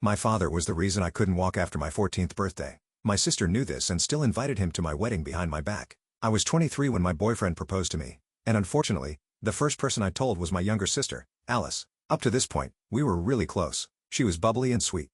My father was the reason I couldn't walk after my 14th birthday. My sister knew this and still invited him to my wedding behind my back. I was 23 when my boyfriend proposed to me, and unfortunately, the first person I told was my younger sister, Alice. Up to this point, we were really close. She was bubbly and sweet.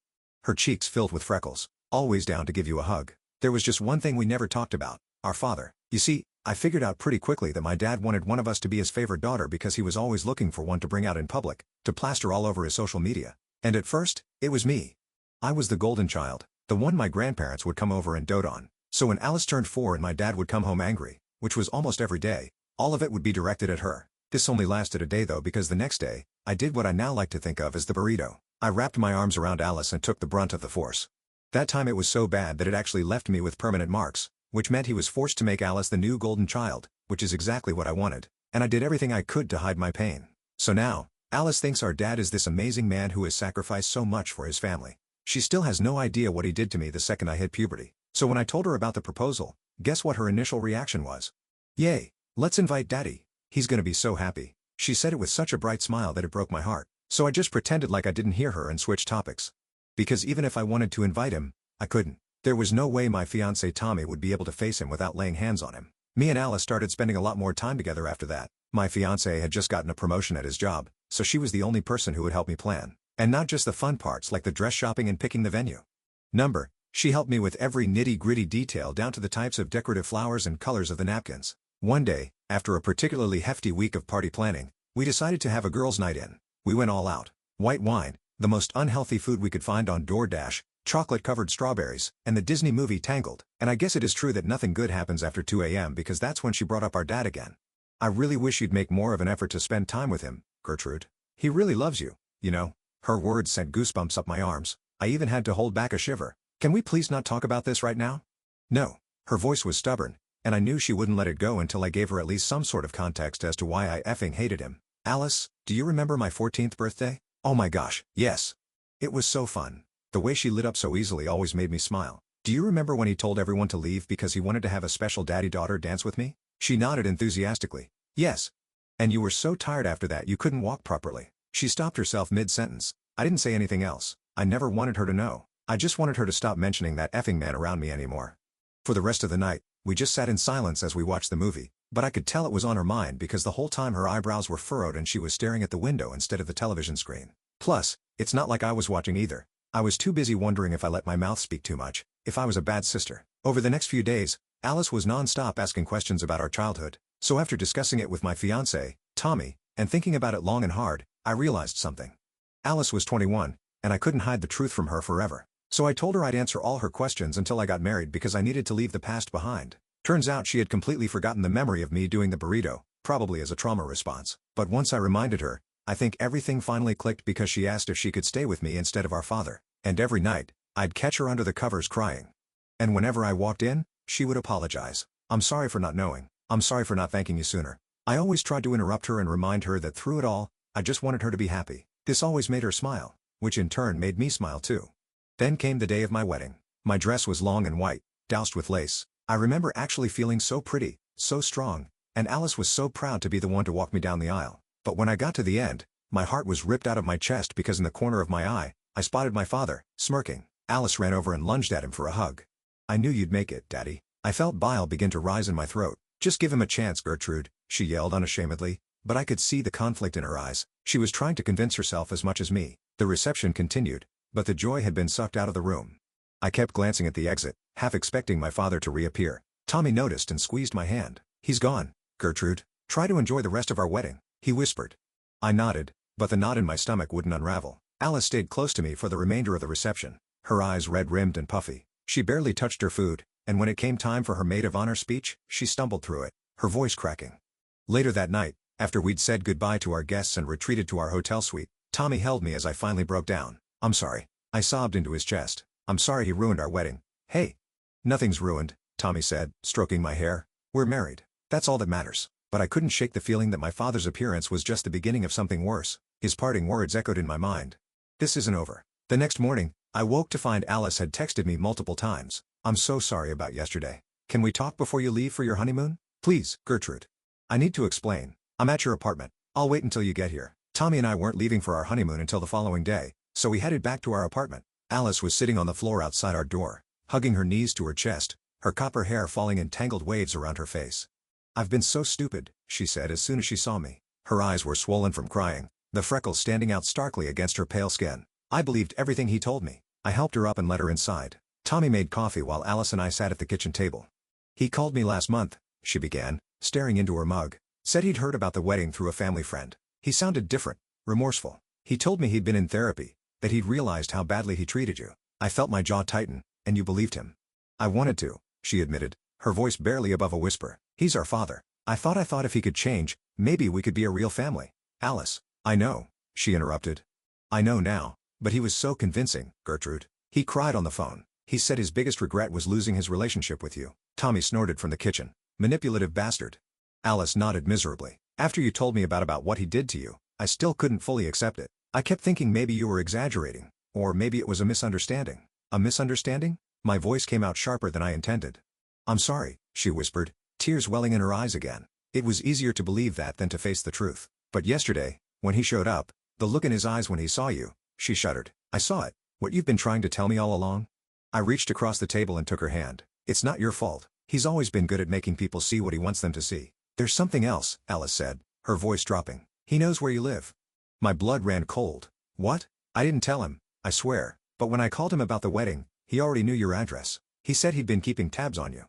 Her cheeks filled with freckles, always down to give you a hug. There was just one thing we never talked about, our father. You see, I figured out pretty quickly that my dad wanted one of us to be his favorite daughter because he was always looking for one to bring out in public, to plaster all over his social media. And at first, it was me. I was the golden child, the one my grandparents would come over and dote on. So when Alice turned 4 and my dad would come home angry, which was almost every day, all of it would be directed at her. This only lasted a day though, because the next day, I did what I now like to think of as the burrito. I wrapped my arms around Alice and took the brunt of the force. That time it was so bad that it actually left me with permanent marks, which meant he was forced to make Alice the new golden child, which is exactly what I wanted, and I did everything I could to hide my pain. So now, Alice thinks our dad is this amazing man who has sacrificed so much for his family. She still has no idea what he did to me the second I hit puberty. So when I told her about the proposal, guess what her initial reaction was? "Yay, let's invite Daddy. He's gonna be so happy." She said it with such a bright smile that it broke my heart. So I just pretended like I didn't hear her and switched topics. Because even if I wanted to invite him, I couldn't. There was no way my fiancé Tommy would be able to face him without laying hands on him. Me and Alice started spending a lot more time together after that. My fiancé had just gotten a promotion at his job, so she was the only person who would help me plan. And not just the fun parts like the dress shopping and picking the venue. She helped me with every nitty-gritty detail down to the types of decorative flowers and colors of the napkins. One day, after a particularly hefty week of party planning, we decided to have a girls' night in. We went all out. White wine, the most unhealthy food we could find on DoorDash, chocolate-covered strawberries, and the Disney movie Tangled. And I guess it is true that nothing good happens after 2 a.m. because that's when she brought up our dad again. "I really wish you'd make more of an effort to spend time with him, Gertrude. He really loves you, you know." Her words sent goosebumps up my arms. I even had to hold back a shiver. "Can we please not talk about this right now?" "No." Her voice was stubborn, and I knew she wouldn't let it go until I gave her at least some sort of context as to why I effing hated him. "Alice, do you remember my 14th birthday? Oh my gosh, yes. It was so fun." The way she lit up so easily always made me smile. "Do you remember when he told everyone to leave because he wanted to have a special daddy-daughter dance with me?" She nodded enthusiastically. "Yes. And you were so tired after that you couldn't walk properly." She stopped herself mid-sentence. I didn't say anything else. I never wanted her to know. I just wanted her to stop mentioning that effing man around me anymore. For the rest of the night, we just sat in silence as we watched the movie, but I could tell it was on her mind because the whole time her eyebrows were furrowed and she was staring at the window instead of the television screen. Plus, it's not like I was watching either. I was too busy wondering if I let my mouth speak too much, if I was a bad sister. Over the next few days, Alice was non-stop asking questions about our childhood, so after discussing it with my fiancé, Tommy, and thinking about it long and hard, I realized something. Alice was 21, and I couldn't hide the truth from her forever. So I told her I'd answer all her questions until I got married because I needed to leave the past behind. Turns out she had completely forgotten the memory of me doing the burrito, probably as a trauma response. But once I reminded her, I think everything finally clicked because she asked if she could stay with me instead of our father. And every night, I'd catch her under the covers crying. And whenever I walked in, she would apologize. "I'm sorry for not knowing. I'm sorry for not thanking you sooner." I always tried to interrupt her and remind her that through it all, I just wanted her to be happy. This always made her smile, which in turn made me smile too. Then came the day of my wedding. My dress was long and white, doused with lace. I remember actually feeling so pretty, so strong, and Alice was so proud to be the one to walk me down the aisle. But when I got to the end, my heart was ripped out of my chest because in the corner of my eye, I spotted my father, smirking. Alice ran over and lunged at him for a hug. "I knew you'd make it, Daddy." I felt bile begin to rise in my throat. "Just give him a chance, Gertrude," she yelled unashamedly, but I could see the conflict in her eyes. She was trying to convince herself as much as me. The reception continued, but the joy had been sucked out of the room. I kept glancing at the exit, half expecting my father to reappear. Tommy noticed and squeezed my hand. "He's gone, Gertrude. Try to enjoy the rest of our wedding," he whispered. I nodded, but the knot in my stomach wouldn't unravel. Alice stayed close to me for the remainder of the reception, her eyes red-rimmed and puffy. She barely touched her food, and when it came time for her maid of honor speech, she stumbled through it, her voice cracking. Later that night, after we'd said goodbye to our guests and retreated to our hotel suite, Tommy held me as I finally broke down. "I'm sorry." I sobbed into his chest. "I'm sorry he ruined our wedding." "Hey. Nothing's ruined," Tommy said, stroking my hair. "We're married. That's all that matters." But I couldn't shake the feeling that my father's appearance was just the beginning of something worse. His parting words echoed in my mind. "This isn't over." The next morning, I woke to find Alice had texted me multiple times. "I'm so sorry about yesterday. Can we talk before you leave for your honeymoon? Please, Gertrude. I need to explain. I'm at your apartment. I'll wait until you get here." Tommy and I weren't leaving for our honeymoon until the following day, so we headed back to our apartment. Alice was sitting on the floor outside our door, hugging her knees to her chest, her copper hair falling in tangled waves around her face. "I've been so stupid," she said as soon as she saw me. Her eyes were swollen from crying, the freckles standing out starkly against her pale skin. I believed everything he told me. I helped her up and let her inside. Tommy made coffee while Alice and I sat at the kitchen table. "He called me last month," she began, staring into her mug. "Said he'd heard about the wedding through a family friend. He sounded different, remorseful. He told me he'd been in therapy, that he'd realized how badly he treated you." I felt my jaw tighten, "And you believed him?" "I wanted to," she admitted, her voice barely above a whisper. "He's our father. I thought if he could change, maybe we could be a real family." "Alice." "I know," she interrupted. "I know now, but he was so convincing, Gertrude. He cried on the phone. He said his biggest regret was losing his relationship with you." Tommy snorted from the kitchen. "Manipulative bastard." Alice nodded miserably. "After you told me about what he did to you, I still couldn't fully accept it. I kept thinking maybe you were exaggerating, or maybe it was a misunderstanding." "A misunderstanding?" My voice came out sharper than I intended. "I'm sorry," she whispered, tears welling in her eyes again. It was easier to believe that than to face the truth. "But yesterday, when he showed up, the look in his eyes when he saw you," she shuddered. "I saw it. What you've been trying to tell me all along?" I reached across the table and took her hand. "It's not your fault. He's always been good at making people see what he wants them to see." "There's something else," Alice said, her voice dropping. "He knows where you live." My blood ran cold. "What?" "I didn't tell him, I swear, but when I called him about the wedding, he already knew your address. He said he'd been keeping tabs on you."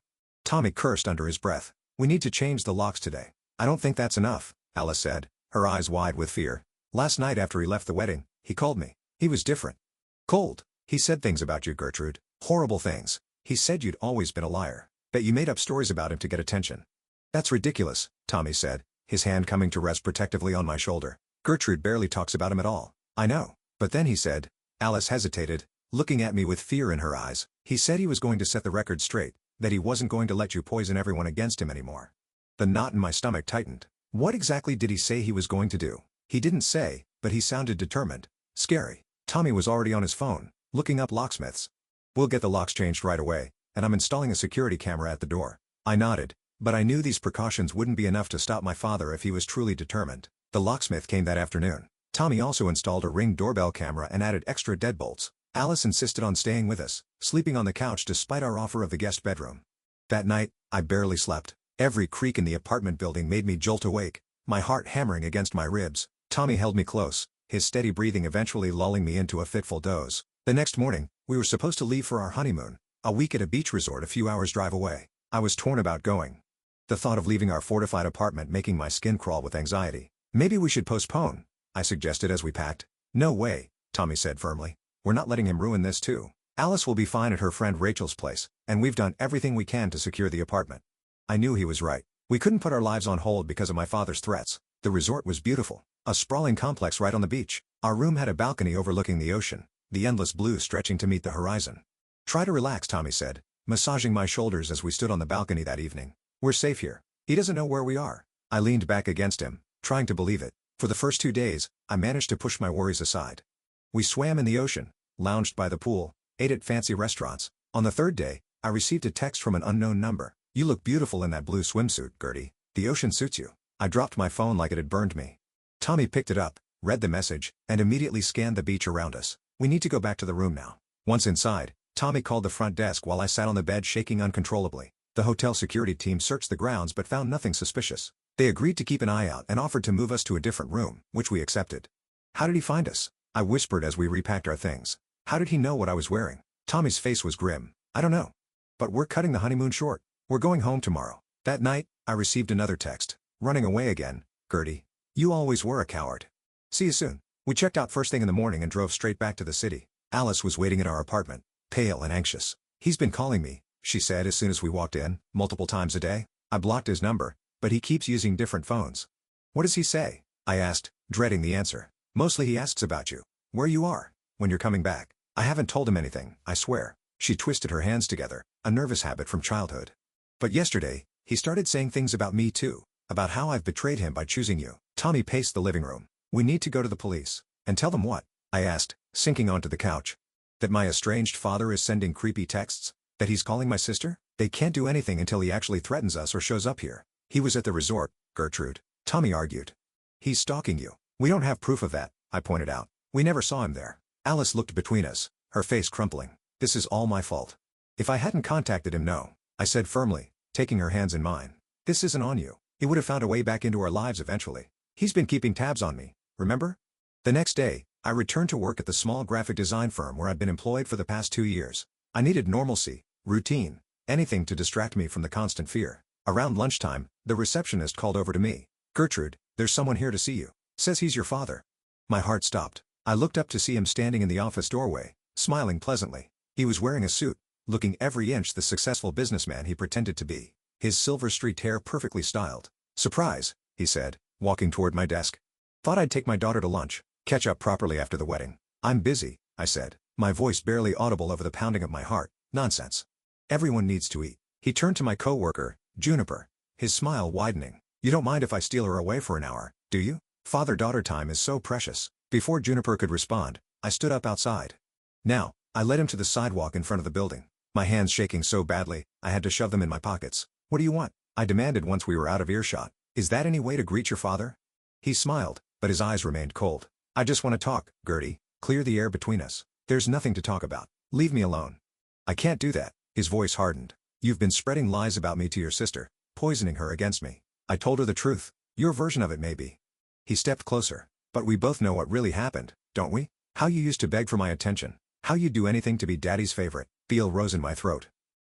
Tommy cursed under his breath. "We need to change the locks today." "I don't think that's enough," Alice said, her eyes wide with fear. "Last night after he left the wedding, he called me. He was different. Cold. He said things about you, Gertrude. Horrible things. He said you'd always been a liar. That you made up stories about him to get attention." "That's ridiculous," Tommy said, his hand coming to rest protectively on my shoulder. "Gertrude barely talks about him at all." "I know. But then he said," Alice hesitated, looking at me with fear in her eyes, "he said he was going to set the record straight, that he wasn't going to let you poison everyone against him anymore." The knot in my stomach tightened. What exactly did he say he was going to do? He didn't say, but he sounded determined. Scary. Tommy was already on his phone, looking up locksmiths. "We'll get the locks changed right away, and I'm installing a security camera at the door." I nodded, but I knew these precautions wouldn't be enough to stop my father if he was truly determined. The locksmith came that afternoon. Tommy also installed a Ring doorbell camera and added extra deadbolts. Alice insisted on staying with us, sleeping on the couch despite our offer of the guest bedroom. That night, I barely slept. Every creak in the apartment building made me jolt awake, my heart hammering against my ribs. Tommy held me close, his steady breathing eventually lulling me into a fitful doze. The next morning, we were supposed to leave for our honeymoon, a week at a beach resort a few hours' drive away. I was torn about going. The thought of leaving our fortified apartment making my skin crawl with anxiety. "Maybe we should postpone," I suggested as we packed. "No way," Tommy said firmly. "We're not letting him ruin this too. Alice will be fine at her friend Rachel's place, and we've done everything we can to secure the apartment." I knew he was right. We couldn't put our lives on hold because of my father's threats. The resort was beautiful, a sprawling complex right on the beach. Our room had a balcony overlooking the ocean, the endless blue stretching to meet the horizon. "Try to relax," Tommy said, massaging my shoulders as we stood on the balcony that evening. "We're safe here. He doesn't know where we are." I leaned back against him, trying to believe it. For the first 2 days, I managed to push my worries aside. We swam in the ocean, lounged by the pool, ate at fancy restaurants. On the third day, I received a text from an unknown number. "You look beautiful in that blue swimsuit, Gertie. The ocean suits you." I dropped my phone like it had burned me. Tommy picked it up, read the message, and immediately scanned the beach around us. "We need to go back to the room now." Once inside, Tommy called the front desk while I sat on the bed shaking uncontrollably. The hotel security team searched the grounds but found nothing suspicious. They agreed to keep an eye out and offered to move us to a different room, which we accepted. "How did he find us?" I whispered as we repacked our things. "How did he know what I was wearing?" Tommy's face was grim. "I don't know. But we're cutting the honeymoon short. We're going home tomorrow." That night, I received another text. "Running away again, Gertie. You always were a coward. See you soon." We checked out first thing in the morning and drove straight back to the city. Alice was waiting at our apartment, pale and anxious. "He's been calling me," she said as soon as we walked in, "multiple times a day. I blocked his number, but he keeps using different phones." "What does he say?" I asked, dreading the answer. "Mostly he asks about you, where you are, when you're coming back." "I haven't told him anything, I swear." She twisted her hands together, a nervous habit from childhood. "But yesterday, he started saying things about me too, about how I've betrayed him by choosing you." Tommy paced the living room. "We need to go to the police." "And tell them what?" I asked, sinking onto the couch. "That my estranged father is sending creepy texts? That he's calling my sister? They can't do anything until he actually threatens us or shows up here." "He was at the resort, Gertrude," Tommy argued. "He's stalking you." "We don't have proof of that," I pointed out. "We never saw him there." Alice looked between us, her face crumpling. This is all my fault. If I hadn't contacted him, no, I said firmly, taking her hands in mine. This isn't on you. He would have found a way back into our lives eventually. He's been keeping tabs on me, remember? The next day, I returned to work at the small graphic design firm where I'd been employed for the past 2 years. I needed normalcy, routine, anything to distract me from the constant fear. Around lunchtime, the receptionist called over to me. Gertrude, there's someone here to see you. Says he's your father. My heart stopped. I looked up to see him standing in the office doorway, smiling pleasantly. He was wearing a suit, looking every inch the successful businessman he pretended to be. His silver-streaked hair perfectly styled. Surprise, he said, walking toward my desk. Thought I'd take my daughter to lunch, catch up properly after the wedding. I'm busy, I said, my voice barely audible over the pounding of my heart. Nonsense. Everyone needs to eat. He turned to my coworker, Juniper, his smile widening. You don't mind if I steal her away for an hour, do you? Father-daughter time is so precious. Before Juniper could respond, I stood up outside. Now, I led him to the sidewalk in front of the building, my hands shaking so badly, I had to shove them in my pockets. What do you want? I demanded once we were out of earshot. Is that any way to greet your father? He smiled, but his eyes remained cold. I just want to talk, Gertie. Clear the air between us. There's nothing to talk about. Leave me alone. I can't do that. His voice hardened. You've been spreading lies about me to your sister, poisoning her against me. I told her the truth. Your version of it maybe. He stepped closer. But we both know what really happened, don't we? How you used to beg for my attention. How you'd do anything to be Daddy's favorite. Feel rose in my throat.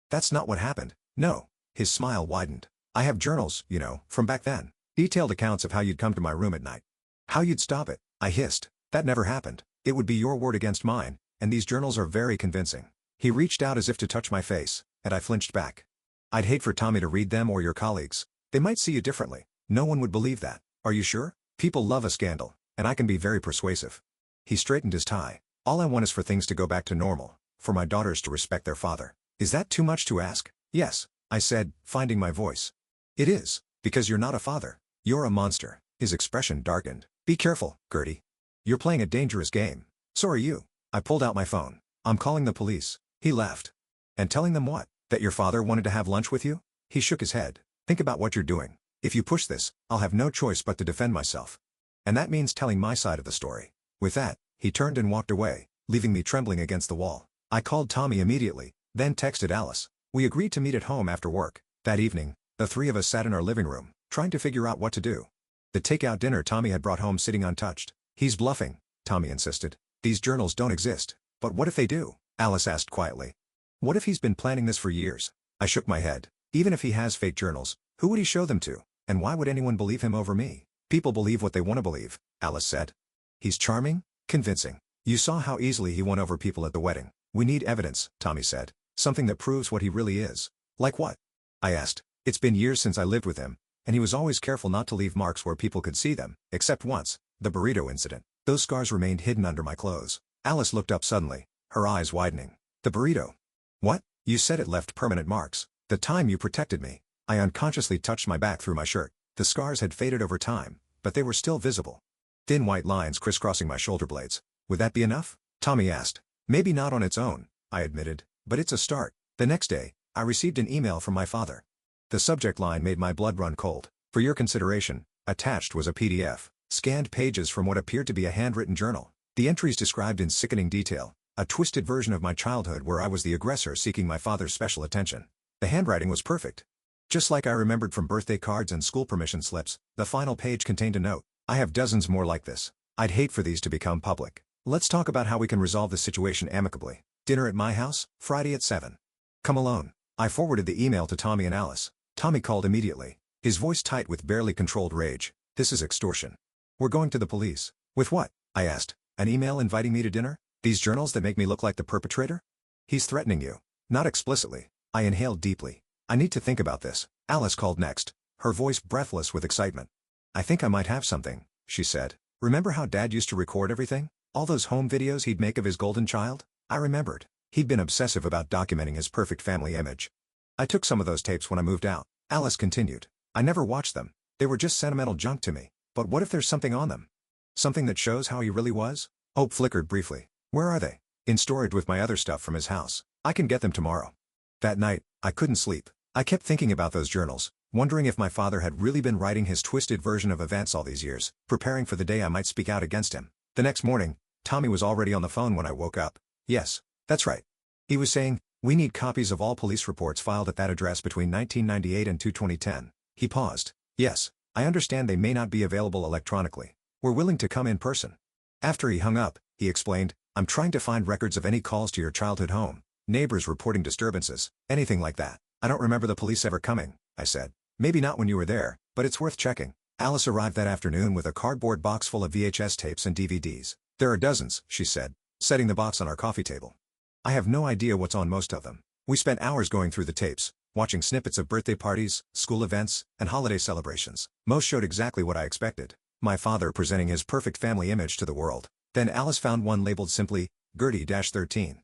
That's not what happened. No. His smile widened. I have journals, you know, from back then. Detailed accounts of how you'd come to my room at night. How you'd stop it. I hissed. That never happened. It would be your word against mine, and these journals are very convincing. He reached out as if to touch my face, and I flinched back. I'd hate for Tommy to read them or your colleagues. They might see you differently. No one would believe that. Are you sure? People love a scandal, and I can be very persuasive. He straightened his tie. All I want is for things to go back to normal, for my daughters to respect their father. Is that too much to ask? Yes, I said, finding my voice. It is, because you're not a father. You're a monster. His expression darkened. Be careful, Gertie. You're playing a dangerous game. So are you. I pulled out my phone. I'm calling the police. He laughed. And telling them what? That your father wanted to have lunch with you? He shook his head. Think about what you're doing. If you push this, I'll have no choice but to defend myself. And that means telling my side of the story. With that, he turned and walked away, leaving me trembling against the wall. I called Tommy immediately, then texted Alice. We agreed to meet at home after work. That evening, the three of us sat in our living room, trying to figure out what to do. The takeout dinner Tommy had brought home sitting untouched. He's bluffing, Tommy insisted. These journals don't exist. But what if they do? Alice asked quietly. What if he's been planning this for years? I shook my head. Even if he has fake journals, who would he show them to? And why would anyone believe him over me? People believe what they want to believe, Alice said. He's charming, convincing. You saw how easily he won over people at the wedding. We need evidence, Tommy said. Something that proves what he really is. Like what? I asked. It's been years since I lived with him, and he was always careful not to leave marks where people could see them, except once, the burrito incident. Those scars remained hidden under my clothes. Alice looked up suddenly, her eyes widening. The burrito? What? You said it left permanent marks. The time you protected me. I unconsciously touched my back through my shirt. The scars had faded over time, but they were still visible. Thin white lines crisscrossing my shoulder blades. Would that be enough? Tommy asked. Maybe not on its own, I admitted, but it's a start. The next day, I received an email from my father. The subject line made my blood run cold. For your consideration, attached was a PDF, scanned pages from what appeared to be a handwritten journal. The entries described in sickening detail, a twisted version of my childhood where I was the aggressor seeking my father's special attention. The handwriting was perfect. Just like I remembered from birthday cards and school permission slips, the final page contained a note. I have dozens more like this. I'd hate for these to become public. Let's talk about how we can resolve this situation amicably. Dinner at my house, Friday at 7. Come alone. I forwarded the email to Tommy and Alice. Tommy called immediately, his voice tight with barely controlled rage. This is extortion. We're going to the police. With what? I asked. An email inviting me to dinner? These journals that make me look like the perpetrator? He's threatening you. Not explicitly. I inhaled deeply. I need to think about this. Alice called next, her voice breathless with excitement. I think I might have something, she said. Remember how Dad used to record everything? All those home videos he'd make of his golden child? I remembered. He'd been obsessive about documenting his perfect family image. I took some of those tapes when I moved out. Alice continued. I never watched them. They were just sentimental junk to me. But what if there's something on them? Something that shows how he really was? Hope flickered briefly. Where are they? In storage with my other stuff from his house. I can get them tomorrow. That night, I couldn't sleep. I kept thinking about those journals, wondering if my father had really been writing his twisted version of events all these years, preparing for the day I might speak out against him. The next morning, Tommy was already on the phone when I woke up. Yes, That's right. He was saying, we need copies of all police reports filed at that address between 1998 and 2010. He paused. Yes, I understand they may not be available electronically. We're willing to come in person. After he hung up, he explained, I'm trying to find records of any calls to your childhood home, neighbors reporting disturbances, anything like that. I don't remember the police ever coming, I said. Maybe not when you were there, but it's worth checking. Alice arrived that afternoon with a cardboard box full of VHS tapes and DVDs. There are dozens, she said, setting the box on our coffee table. I have no idea what's on most of them. We spent hours going through the tapes, watching snippets of birthday parties, school events, and holiday celebrations. Most showed exactly what I expected. My father presenting his perfect family image to the world. Then Alice found one labeled simply, Gertie-13.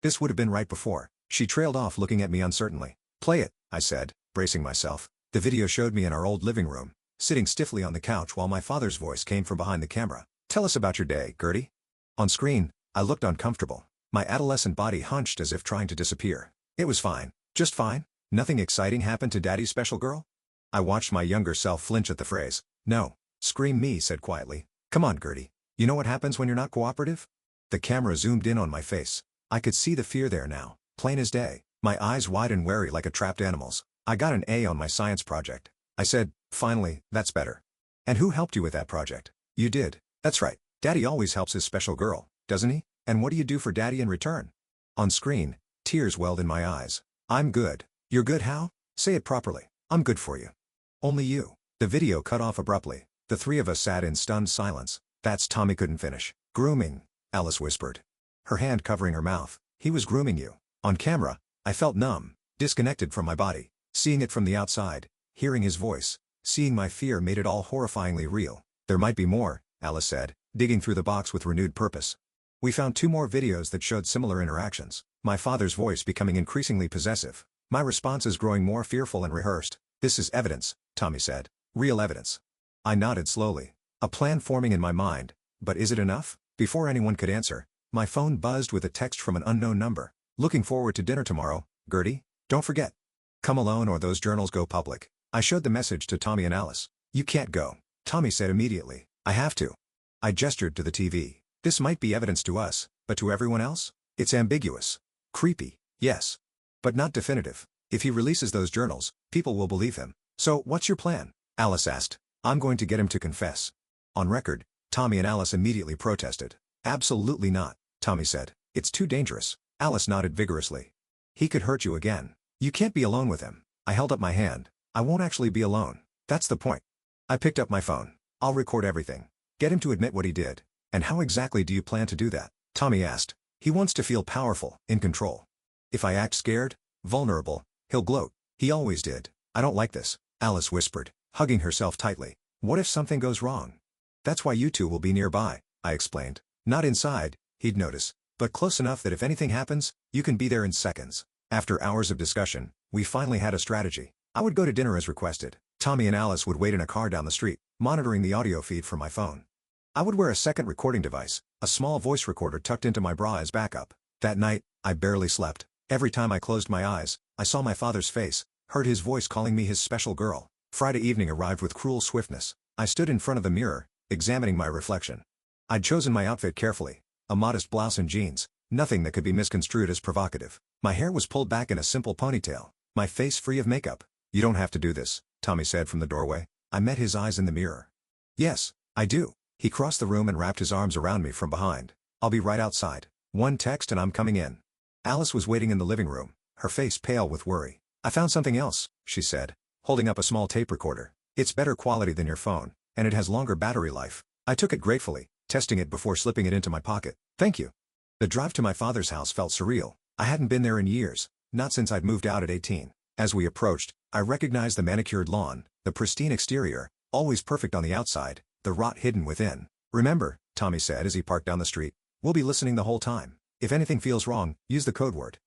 This would have been right before. She trailed off looking at me uncertainly. Play it, I said, bracing myself. The video showed me in our old living room, sitting stiffly on the couch while my father's voice came from behind the camera. Tell us about your day, Gertie. On screen, I looked uncomfortable. My adolescent body hunched as if trying to disappear. It was fine. Just fine. Nothing exciting happened to Daddy's special girl? I watched my younger self flinch at the phrase. No. Scream me said quietly. Come on, Gertie. You know what happens when you're not cooperative? The camera zoomed in on my face. I could see the fear there now, plain as day. My eyes wide and wary like a trapped animal's. I got an A on my science project. I said, finally, that's better. And who helped you with that project? You did. That's right. Daddy always helps his special girl, doesn't he? And what do you do for Daddy in return? On screen, tears welled in my eyes. I'm good. You're good how? Say it properly. I'm good for you. Only you. The video cut off abruptly. The three of us sat in stunned silence. That's Tommy couldn't finish. Grooming, Alice whispered. Her hand covering her mouth. He was grooming you. On camera, I felt numb, disconnected from my body. Seeing it from the outside, hearing his voice, seeing my fear made it all horrifyingly real. There might be more, Alice said, digging through the box with renewed purpose. We found 2 more videos that showed similar interactions. My father's voice becoming increasingly possessive. My responses growing more fearful and rehearsed. This is evidence, Tommy said. Real evidence. I nodded slowly. A plan forming in my mind. But is it enough? Before anyone could answer, my phone buzzed with a text from an unknown number. Looking forward to dinner tomorrow, Gertie. Don't forget. Come alone or those journals go public. I showed the message to Tommy and Alice. You can't go, Tommy said immediately. I have to. I gestured to the TV. This might be evidence to us, but to everyone else? It's ambiguous. Creepy, yes. But not definitive. If he releases those journals, people will believe him. So, what's your plan? Alice asked. I'm going to get him to confess. On record, Tommy and Alice immediately protested. Absolutely not, Tommy said. It's too dangerous. Alice nodded vigorously. He could hurt you again. You can't be alone with him. I held up my hand. I won't actually be alone. That's the point. I picked up my phone. I'll record everything. Get him to admit what he did. And how exactly do you plan to do that? Tommy asked. He wants to feel powerful, in control. If I act scared, vulnerable, he'll gloat. He always did. I don't like this, Alice whispered, hugging herself tightly. What if something goes wrong? That's why you two will be nearby, I explained. Not inside, he'd notice, but close enough that if anything happens, you can be there in seconds. After hours of discussion, we finally had a strategy. I would go to dinner as requested. Tommy and Alice would wait in a car down the street, monitoring the audio feed from my phone. I would wear a second recording device, a small voice recorder tucked into my bra as backup. That night, I barely slept. Every time I closed my eyes, I saw my father's face, heard his voice calling me his special girl. Friday evening arrived with cruel swiftness. I stood in front of the mirror, examining my reflection. I'd chosen my outfit carefully, a modest blouse and jeans, nothing that could be misconstrued as provocative. My hair was pulled back in a simple ponytail, my face free of makeup. You don't have to do this, Tommy said from the doorway. I met his eyes in the mirror. Yes, I do. He crossed the room and wrapped his arms around me from behind. I'll be right outside. One text and I'm coming in. Alice was waiting in the living room, her face pale with worry. I found something else, she said, holding up a small tape recorder. It's better quality than your phone, and it has longer battery life. I took it gratefully, testing it before slipping it into my pocket. Thank you. The drive to my father's house felt surreal. I hadn't been there in years, not since I'd moved out at 18. As we approached, I recognized the manicured lawn, the pristine exterior, always perfect on the outside, the rot hidden within. Remember, Tommy said as he parked down the street, we'll be listening the whole time. If anything feels wrong, use the code word.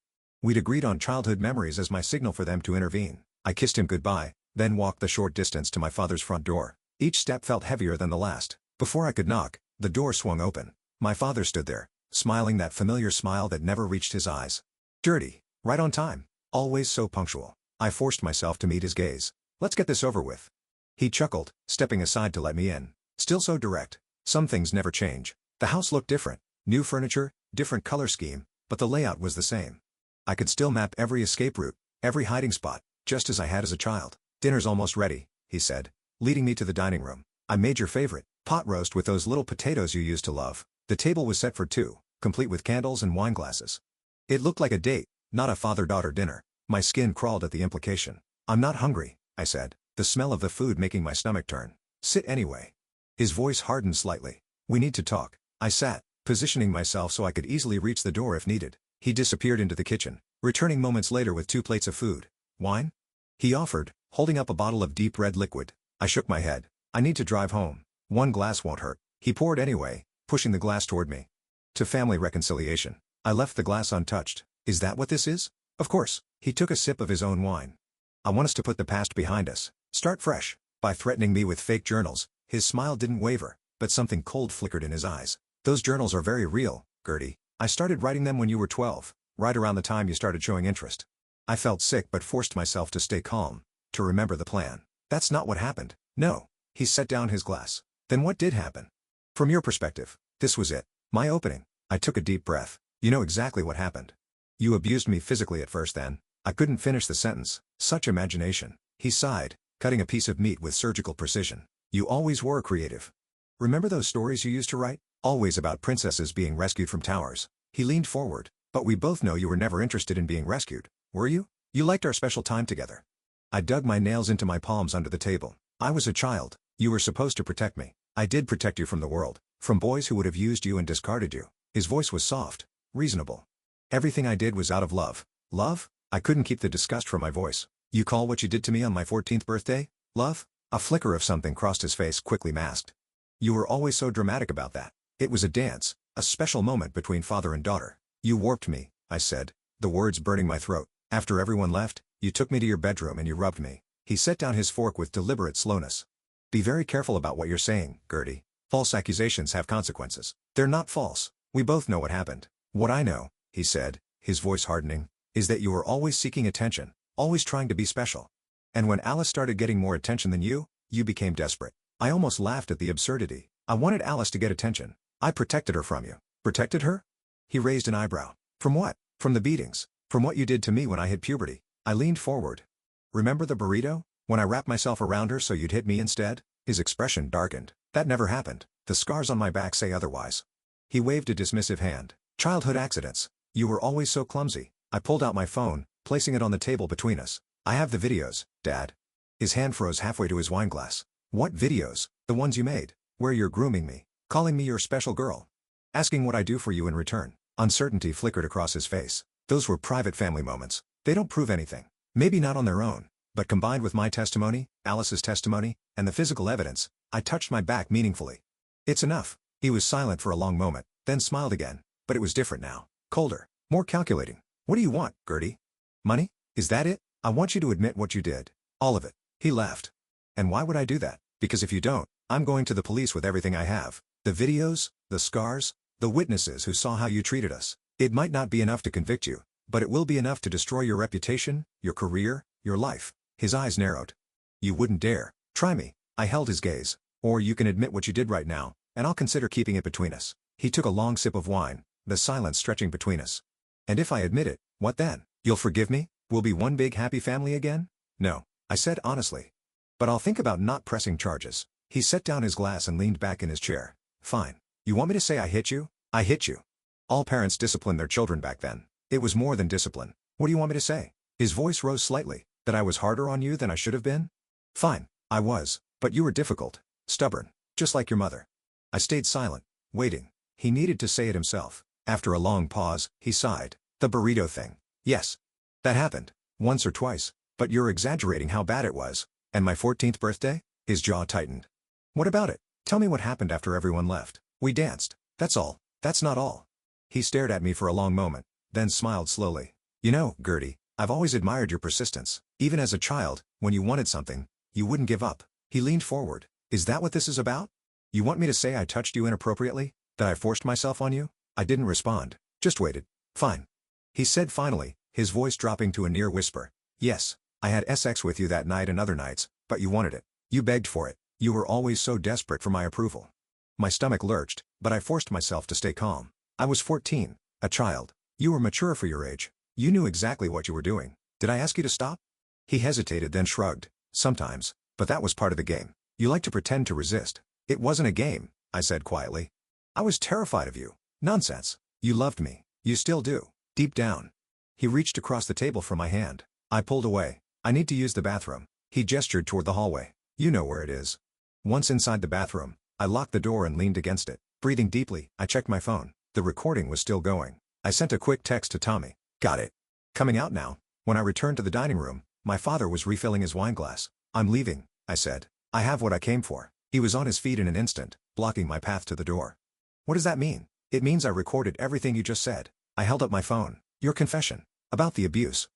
We'd agreed on childhood memories as my signal for them to intervene. I kissed him goodbye, then walked the short distance to my father's front door. Each step felt heavier than the last. Before I could knock, the door swung open. My father stood there, smiling that familiar smile that never reached his eyes. Dirty, right on time, always so punctual. I forced myself to meet his gaze. Let's get this over with. He chuckled, stepping aside to let me in. Still so direct. Some things never change. The house looked different. New furniture, different color scheme, but the layout was the same. I could still map every escape route, every hiding spot, just as I had as a child. "Dinner's almost ready," he said, leading me to the dining room. "I made your favorite, pot roast with those little potatoes you used to love." The table was set for two, complete with candles and wine glasses. It looked like a date, not a father-daughter dinner. My skin crawled at the implication. "I'm not hungry," I said, the smell of the food making my stomach turn. "Sit anyway." His voice hardened slightly. "We need to talk." I sat, positioning myself so I could easily reach the door if needed. He disappeared into the kitchen, returning moments later with 2 plates of food. "Wine?" he offered, holding up a bottle of deep red liquid. I shook my head. "I need to drive home." "1 glass won't hurt." He poured anyway, pushing the glass toward me. "To family reconciliation." I left the glass untouched. "Is that what this is?" "Of course." He took a sip of his own wine. "I want us to put the past behind us. Start fresh." By threatening me with fake journals, his smile didn't waver, but something cold flickered in his eyes. "Those journals are very real, Gertie. I started writing them when you were 12, right around the time you started showing interest." I felt sick but forced myself to stay calm, to remember the plan. "That's not what happened." "No." He set down his glass. "Then what did happen?" "From your perspective, this was it. My opening." I took a deep breath. "You know exactly what happened. You abused me physically at first then." I couldn't finish the sentence. Such imagination. He sighed, cutting a piece of meat with surgical precision. "You always were creative. Remember those stories you used to write? Always about princesses being rescued from towers." He leaned forward. "But we both know you were never interested in being rescued, were you? You liked our special time together." I dug my nails into my palms under the table. "I was a child. You were supposed to protect me. I did protect you from the world, from boys who would have used you and discarded you." His voice was soft, reasonable. "Everything I did was out of love." "Love?" I couldn't keep the disgust from my voice. "You call what you did to me on my 14th birthday, love?" A flicker of something crossed his face, quickly masked. "You were always so dramatic about that. It was a dance, a special moment between father and daughter." "You warped me," I said, the words burning my throat. "After everyone left, you took me to your bedroom and you rubbed me." He set down his fork with deliberate slowness. "Be very careful about what you're saying, Gertie. False accusations have consequences." "They're not false. We both know what happened." "What I know," he said, his voice hardening, "is that you were always seeking attention, always trying to be special. And when Alice started getting more attention than you became desperate." I almost laughed at the absurdity. "I wanted Alice to get attention. I protected her from you." "Protected her?" He raised an eyebrow. "From what?" "From the beatings. From what you did to me when I hit puberty." I leaned forward. "Remember the burrito? When I wrapped myself around her so you'd hit me instead?" His expression darkened. "That never happened. The scars on my back say otherwise." He waved a dismissive hand. "Childhood accidents. You were always so clumsy." I pulled out my phone, placing it on the table between us. "I have the videos, Dad." His hand froze halfway to his wineglass. "What videos?" "The ones you made, where you're grooming me, calling me your special girl, asking what I do for you in return." Uncertainty flickered across his face. "Those were private family moments. They don't prove anything. Maybe not on their own, but combined with my testimony, Alice's testimony, and the physical evidence." I touched my back meaningfully. "It's enough." He was silent for a long moment, then smiled again, but it was different now. Colder, more calculating. "What do you want, Gertie? Money? Is that it?" "I want you to admit what you did. All of it." He laughed. "And why would I do that?" "Because if you don't, I'm going to the police with everything I have. The videos, the scars, the witnesses who saw how you treated us. It might not be enough to convict you, but it will be enough to destroy your reputation, your career, your life." His eyes narrowed. "You wouldn't dare. Try me." I held his gaze. "Or you can admit what you did right now, and I'll consider keeping it between us." He took a long sip of wine, the silence stretching between us. "And if I admit it, what then? You'll forgive me? We'll be one big happy family again?" "No," I said honestly. "But I'll think about not pressing charges." He set down his glass and leaned back in his chair. "Fine. You want me to say I hit you? I hit you. All parents disciplined their children back then. It was more than discipline. What do you want me to say?" His voice rose slightly. "That I was harder on you than I should have been?" "Fine. I was. But you were difficult. Stubborn. Just like your mother." I stayed silent, waiting. He needed to say it himself. After a long pause, he sighed. "The burrito thing. Yes. That happened. Once or twice. But you're exaggerating how bad it was." "And my 14th birthday?" His jaw tightened. "What about it? Tell me what happened after everyone left." "We danced. That's all." "That's not all." He stared at me for a long moment, then smiled slowly. "You know, Gertie, I've always admired your persistence. Even as a child, when you wanted something, you wouldn't give up." He leaned forward. "Is that what this is about? You want me to say I touched you inappropriately? That I forced myself on you?" I didn't respond, just waited. "Fine." He said finally, his voice dropping to a near whisper. "Yes, I had sex with you that night and other nights, but you wanted it. You begged for it. You were always so desperate for my approval." My stomach lurched, but I forced myself to stay calm. "I was 14, a child. You were mature for your age. You knew exactly what you were doing. Did I ask you to stop? He hesitated then shrugged. Sometimes. But that was part of the game. You like to pretend to resist. It wasn't a game, I said quietly. I was terrified of you. Nonsense. You loved me. You still do. Deep down. He reached across the table for my hand. I pulled away. I need to use the bathroom. He gestured toward the hallway. You know where it is. Once inside the bathroom, I locked the door and leaned against it. Breathing deeply, I checked my phone. The recording was still going. I sent a quick text to Tommy. Got it. Coming out now. When I returned to the dining room, my father was refilling his wine glass. I'm leaving, I said. I have what I came for. He was on his feet in an instant, blocking my path to the door. What does that mean? It means I recorded everything you just said. I held up my phone. Your confession. About the abuse.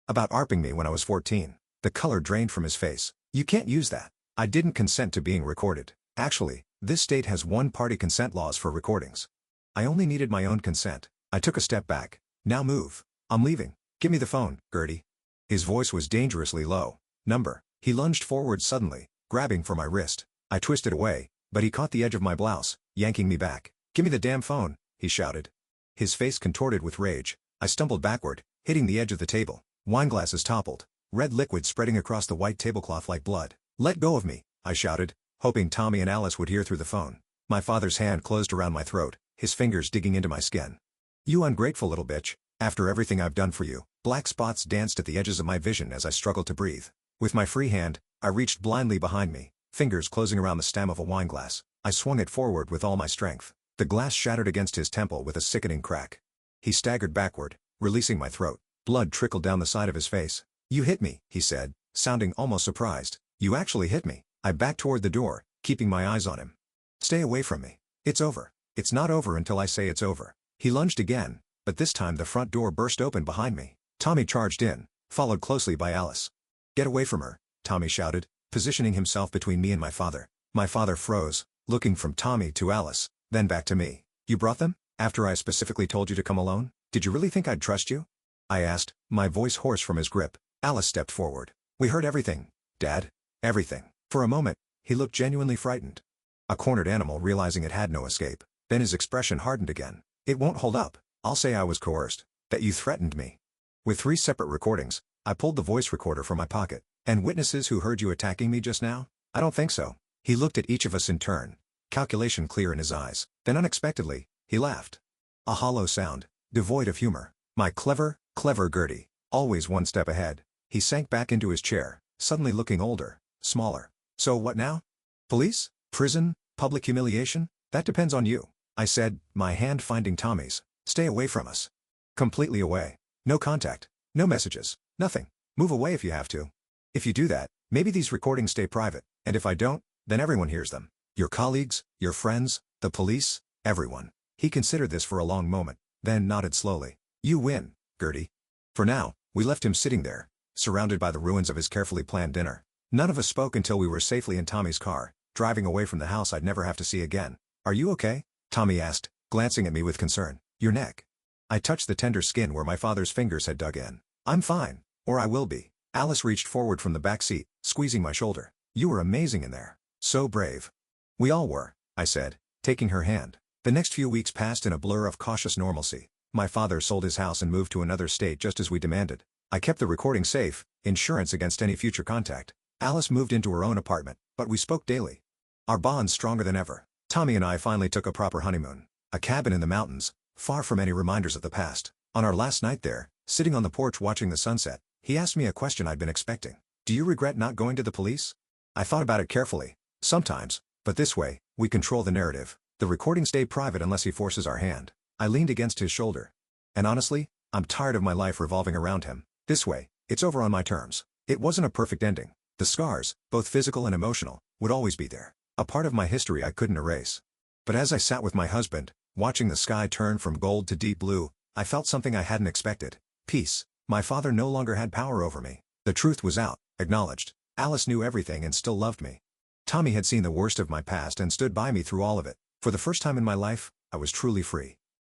About ARPing me when I was 14. The color drained from his face. You can't use that. I didn't consent to being recorded. Actually, this state has one-party consent laws for recordings. I only needed my own consent. I took a step back. Now move. I'm leaving. Give me the phone, Gertie. His voice was dangerously low. Number. He lunged forward suddenly, grabbing for my wrist. I twisted away, but he caught the edge of my blouse, yanking me back. Give me the damn phone, he shouted. His face contorted with rage. I stumbled backward, hitting the edge of the table. Wineglasses toppled, red liquid spreading across the white tablecloth like blood. Let go of me, I shouted, hoping Tommy and Alice would hear through the phone. My father's hand closed around my throat, his fingers digging into my skin. You ungrateful little bitch. After everything I've done for you. Black spots danced at the edges of my vision as I struggled to breathe. With my free hand, I reached blindly behind me, fingers closing around the stem of a wineglass. I swung it forward with all my strength. The glass shattered against his temple with a sickening crack. He staggered backward, releasing my throat. Blood trickled down the side of his face. You hit me, he said, sounding almost surprised. You actually hit me. I backed toward the door, keeping my eyes on him. Stay away from me. It's over. It's not over until I say it's over. He lunged again, but this time the front door burst open behind me. Tommy charged in, followed closely by Alice. Get away from her, Tommy shouted, positioning himself between me and my father. My father froze, looking from Tommy to Alice, then back to me. You brought them? After I specifically told you to come alone? Did you really think I'd trust you? I asked, my voice hoarse from his grip. Alice stepped forward. We heard everything, Dad. Everything. For a moment, he looked genuinely frightened. A cornered animal realizing it had no escape. Then his expression hardened again. It won't hold up. I'll say I was coerced. That you threatened me. With 3 separate recordings, I pulled the voice recorder from my pocket. And witnesses who heard you attacking me just now? I don't think so. He looked at each of us in turn. Calculation clear in his eyes. Then unexpectedly, he laughed. A hollow sound, devoid of humor. My clever Gertie. Always one step ahead. He sank back into his chair, suddenly looking older, smaller. So what now? Police? Prison? Public humiliation? That depends on you. I said, my hand finding Tommy's. Stay away from us. Completely away. No contact. No messages. Nothing. Move away if you have to. If you do that, maybe these recordings stay private, and if I don't, then everyone hears them. Your colleagues, your friends, the police, everyone. He considered this for a long moment, then nodded slowly. You win, Gertie. For now, we left him sitting there, surrounded by the ruins of his carefully planned dinner. None of us spoke until we were safely in Tommy's car, driving away from the house I'd never have to see again. Are you okay? Tommy asked, glancing at me with concern. Your neck. I touched the tender skin where my father's fingers had dug in. I'm fine. Or I will be. Alice reached forward from the back seat, squeezing my shoulder. You were amazing in there. So brave. We all were, I said, taking her hand. The next few weeks passed in a blur of cautious normalcy. My father sold his house and moved to another state just as we demanded. I kept the recording safe, insurance against any future contact. Alice moved into her own apartment, but we spoke daily. Our bond stronger than ever. Tommy and I finally took a proper honeymoon. A cabin in the mountains, far from any reminders of the past. On our last night there, sitting on the porch watching the sunset, he asked me a question I'd been expecting. Do you regret not going to the police? I thought about it carefully. Sometimes, but this way, we control the narrative. The recordings stay private unless he forces our hand. I leaned against his shoulder. And honestly, I'm tired of my life revolving around him. This way, it's over on my terms. It wasn't a perfect ending. The scars, both physical and emotional, would always be there. A part of my history I couldn't erase. But as I sat with my husband, watching the sky turn from gold to deep blue, I felt something I hadn't expected. Peace. My father no longer had power over me. The truth was out, acknowledged. Alice knew everything and still loved me. Tommy had seen the worst of my past and stood by me through all of it. For the first time in my life, I was truly free.